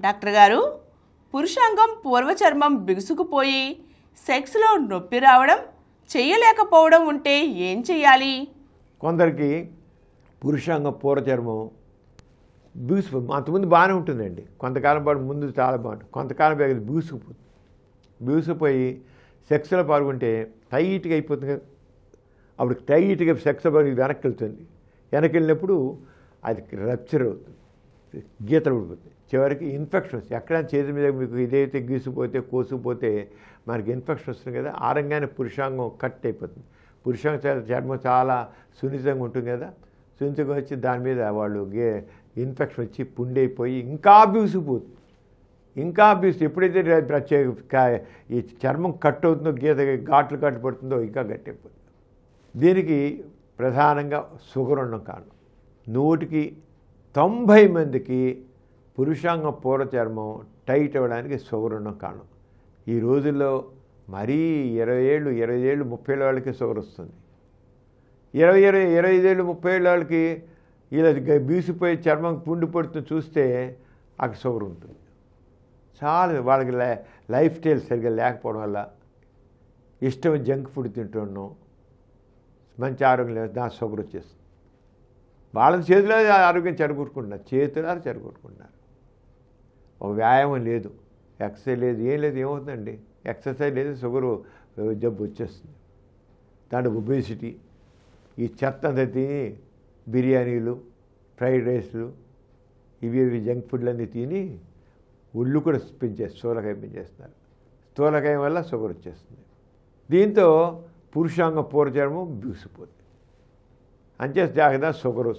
Doctor గారు, పురుషాంగం పూర్వచర్మం బిగుసుకుపోయి సెక్స్లో నొప్పి రావడం, చేయలేకపోవడం ఉంటే ఏం చేయాలి? కొందరికి పురుషాంగం పూర్వచర్మం బిగుసిపోతుంది. అంతకుముందు బాగానే ఉంటుందండి, కొంతకాలం పాటు ముందు చాలా బాగుంటుంది, కొంతకాలం వేగదు బిగుసుకుపోతుంది. బిగుసిపోయి సెక్స్లో పాల్గొంటే టైట్గా అయిపోతుంది కదా, అప్పుడు టైట్గా సెక్స్ వెనక్కి వెళ్తుంది. వెనక్కి వెళ్ళినప్పుడు అది రప్చర్ అవుతుంది, గీతలు పడిపోతుంది, చివరికి ఇన్ఫెక్షన్ వస్తుంది. ఎక్కడైనా చేతి మీద మీకు ఇదైతే గీసిపోతే కోసుకుపోతే మనకి ఇన్ఫెక్షన్ వస్తుంది కదా, ఆ రంగానే పురుషాంగం కట్ అయిపోతుంది. పురుషాంగ చర్మం చాలా సున్నితంగా ఉంటుంది కదా, సున్నితంగా వచ్చి దాని మీద వాళ్ళు ఇన్ఫెక్షన్ వచ్చి పుండైపోయి ఇంకా బిగుసిపోతుంది. ఇంకా బిగుసు ఎప్పుడైతే ఈ చర్మం కట్ అవుతుందో, గీత ఘాట్లు కట్టుపడుతుందో ఇంకా గట్టి అయిపోతుంది. దీనికి ప్రధానంగా షుగర్ ఉండడం కారణం. 100కి 90 మందికి పురుషాంగం పూర్వచర్మం టైట్ అవ్వడానికి షుగర్ ఉండడం కారణం. ఈ రోజుల్లో మరీ 20 ఏళ్ళు 25 ఏళ్ళు 30 ఏళ్ళ వాళ్ళకి షుగర్ వస్తుంది. 25 ఏళ్ళు 30 ఏళ్ళ వాళ్ళకి ఇలా బీసిపోయి చర్మం పుండి పడుతుంది చూస్తే అక్కడ షుగర్ ఉంటుంది. చాలా వాళ్ళకి లైఫ్ స్టైల్ సరిగ్గా లేకపోవడం వల్ల ఇష్టం జంక్ ఫుడ్ తింటున్నాం, మంచి ఆరోగ్యం లేదు, దాని షుగర్ వచ్చేస్తుంది. వాళ్ళ చేతిలో ఆరోగ్యం చెడగొట్టుకుంటున్నారు, చేతులారా చెడగొట్టుకుంటున్నారు. ఒక వ్యాయామం లేదు, ఎక్సర్సైజ్ లేదు, ఏం లేదు, ఏమవుతుందండి? ఎక్సర్సైజ్ లేదు, షుగరు జబ్బు వచ్చేస్తుంది. దాంట్లో ఒబేసిటీ, ఈ చెత్త అంతా తిని బిర్యానీలు, ఫ్రైడ్ రైస్లు, ఇవి జంక్ ఫుడ్లన్నీ తిని ఒళ్ళు కూడా స్థూలకాయం పెంచేస్తున్నారు. స్థూలకాయం వల్ల షుగర్ వచ్చేస్తుంది. దీంతో పురుషాంగం పూర్వచర్మం బిగుసిపోతుంది. అంచేత జాగ్రత్త,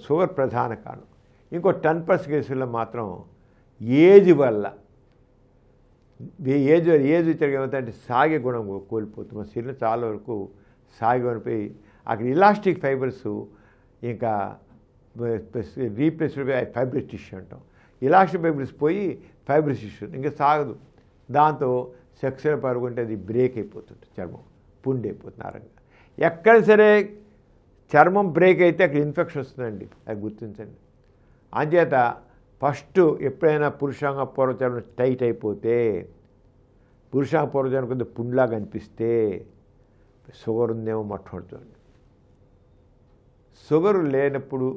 షుగర్ ప్రధాన కారణం. ఇంకో 10% కేసుల్లో మాత్రం ఏజ్ వల్ల, ఏజ్ వచ్చాక ఏమవుతుందంటే సాగే గుణం కోల్పోతుంది. మన శరీరం చాలా వరకు సాగి పడిపోయి అక్కడ ఇలాస్టిక్ ఫైబర్స్ ఇంకా రీప్లేస్డ్ ఫైబ్రస్ టిష్యూ అంటాం. ఇలాస్టిక్ ఫైబర్స్ పోయి ఫైబ్రస్ టిష్యూ ఇంకా సాగదు. దాంతో సెక్స్లో పాల్గొంటే అది బ్రేక్ అయిపోతుంది, చర్మం పుండి అయిపోతుంది. ఆరంగా ఎక్కడ సరే చర్మం బ్రేక్ అయితే అక్కడ ఇన్ఫెక్షన్ వస్తుందండి, అది గుర్తించండి. అంచేత ఫస్ట్ ఎప్పుడైనా పురుషాంగ పూర్వచర్మం టైట్ అయిపోతే, పురుషాంగ పూర్వచర్మం కొంచెం పుండ్లాగా అనిపిస్తే షుగర్ ఉందేమో మొట్టమొదటి. షుగర్ లేనప్పుడు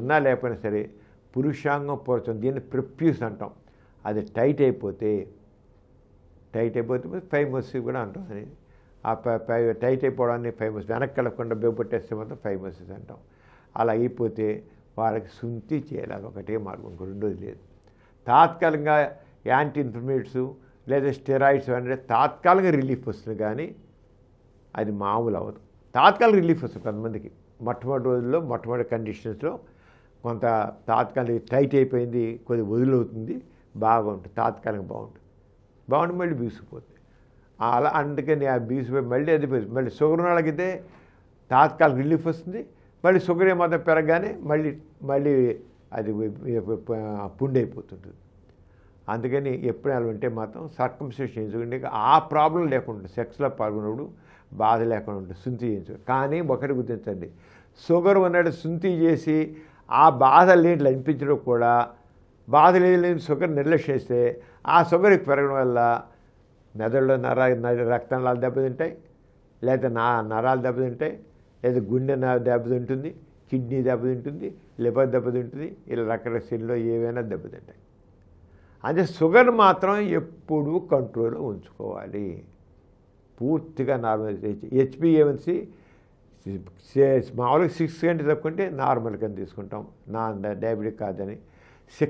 ఉన్నా లేకపోయినా సరే పురుషాంగం పూర్వచర్మం, దీన్ని ప్రిప్యూస్ అంటాం, అది టైట్ అయిపోతే 5 కూడా అంటాం. అని ఆ టైట్ అయిపోవడాన్ని 5 వెనక్కి వెళ్ళకుండా బెబ్బట్టేస్తే మాత్రం 5 అంటాం. అలా అయిపోతే వాళ్ళకి శుంఠి చేయాలి, అది ఒకటే మార్గం, ఇంకో రెండోది లేదు. తాత్కాలికంగా యాంటీ ఇన్ఫ్లమేటరీస్ లేదా స్టెరాయిడ్స్ అంటే తాత్కాలికంగా రిలీఫ్ వస్తుంది, కానీ అది మామూలు అవ్వదు. తాత్కాలిక రిలీఫ్ వస్తుంది కొంతమందికి, మొట్టమొదటి రోజుల్లో మొట్టమొదటి కండిషన్స్లో కొంత తాత్కాలిక టైట్ అయిపోయింది, కొద్దిగా వదులవుతుంది, బాగుంటుంది, తాత్కాలికంగా బాగుంటుంది, మళ్ళీ బీసిపోతుంది. అలా అందుకని ఆ బీసిపోయి మళ్ళీ అది మళ్ళీ షుగర్ వాళ్ళకైతే తాత్కాలిక రిలీఫ్ వస్తుంది, మళ్ళీ షుగర్ ఏమాత్రం పెరగగానే మళ్ళీ అది పుండి అయిపోతుంటుంది. అందుకని ఎప్పుడు అలా ఉంటే మాత్రం సర్కంసిషన్ చేయించుకుంటే ఆ ప్రాబ్లం లేకుండా సెక్స్లో పాల్గొన్నప్పుడు బాధ లేకుండా ఉంటుంది, శుంఠి చేయించుకోండి. కానీ ఒకటి గుర్తించండి, షుగర్ ఉన్నట్టు శుంఠి చేసి ఆ బాధ లేని అనిపించడం కూడా, బాధ లేని షుగర్ నిర్లక్ష్యం చేస్తే ఆ షుగర్ పెరగడం వల్ల మెదడులో రక్తనాళాలు దెబ్బతింటాయి, లేదా నరాలు దెబ్బతింటాయి, లేదా గుండె దెబ్బతింటుంది, కిడ్నీ దెబ్బతింటుంది, లివర్ దెబ్బతింటుంది, ఇలా రకరకాల శరీరంలో ఏవైనా దెబ్బతింటాయి. అంటే షుగర్ మాత్రం ఎప్పుడూ కంట్రోల్లో ఉంచుకోవాలి, పూర్తిగా నార్మల్. హెచ్బిఏవన్సీ మామూలుగా 6 కంటే తక్కువంటే నార్మల్ కింద తీసుకుంటాం, డయాబెటిక్ కాదని.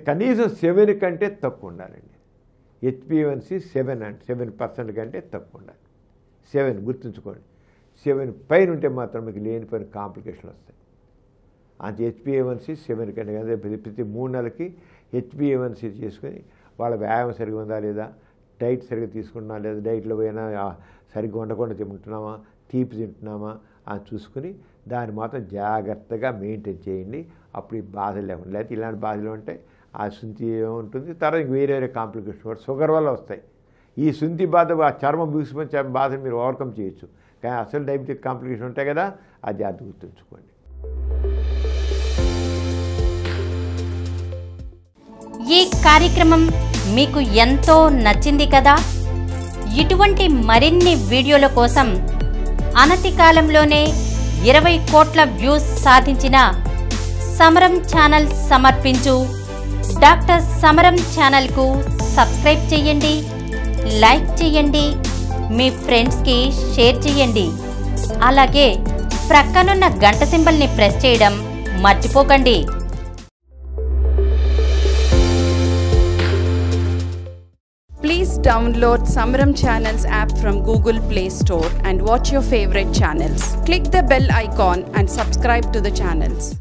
కనీసం 7 కంటే తక్కువ ఉండాలండి. హెచ్బిఏవన్సీ 7% కంటే తక్కువ ఉండాలి. 7 గుర్తుంచుకోండి. 7 పైన ఉంటే మాత్రం మీకు లేనిపోయిన కాంప్లికేషన్లు వస్తాయి. అంతే హెచ్బిఏవన్సీ 7 కంటే కదా, ప్రతి 3 నెలలకి హెచ్బిఏవన్సీ చేసుకొని వాళ్ళ వ్యాయామం సరిగ్గా ఉందా లేదా, డైట్ సరిగ్గా తీసుకుంటున్నా లేదా, డైట్లో పోయినా సరిగ్గా ఉండకుండా తింటున్నామా, తీపి తింటున్నామా అని చూసుకుని దాన్ని మాత్రం జాగ్రత్తగా మెయింటైన్ చేయండి. అప్పుడు ఈ బాధలు లేకుండా, లేకపోతే ఇలాంటి బాధలు ఉంటాయి, ఆ శుంఠి ఉంటుంది, తర్వాత వేరే కాంప్లికేషన్ కూడా షుగర్ వల్ల వస్తాయి. ఈ శుంఠి బాధ, ఆ చర్మం బీసుకొని బాధను మీరు ఓవర్కమ్ చేయొచ్చు, కానీ అసలు డయాబెటిక్ కాంప్లికేషన్ ఉంటాయి కదా, అది గుర్తుంచుకోండి. ఈ కార్యక్రమం మీకు ఎంతో నచ్చింది కదా? ఇటువంటి మరిన్ని వీడియోల కోసం అనతి కాలంలోనే 20 కోట్ల వ్యూస్ సాధించిన సమరం ఛానల్ సమర్పించు డాక్టర్ సమరం ఛానల్కు సబ్స్క్రైబ్ చేయండి, లైక్ చేయండి, మీ ఫ్రెండ్స్కి షేర్ చేయండి. అలాగే ప్రక్కనున్న గంట సింబల్ని ప్రెస్ చేయడం మర్చిపోకండి. Please download Samaram Channels app from Google Play Store and watch your favorite channels. Click the bell icon and subscribe to the channels.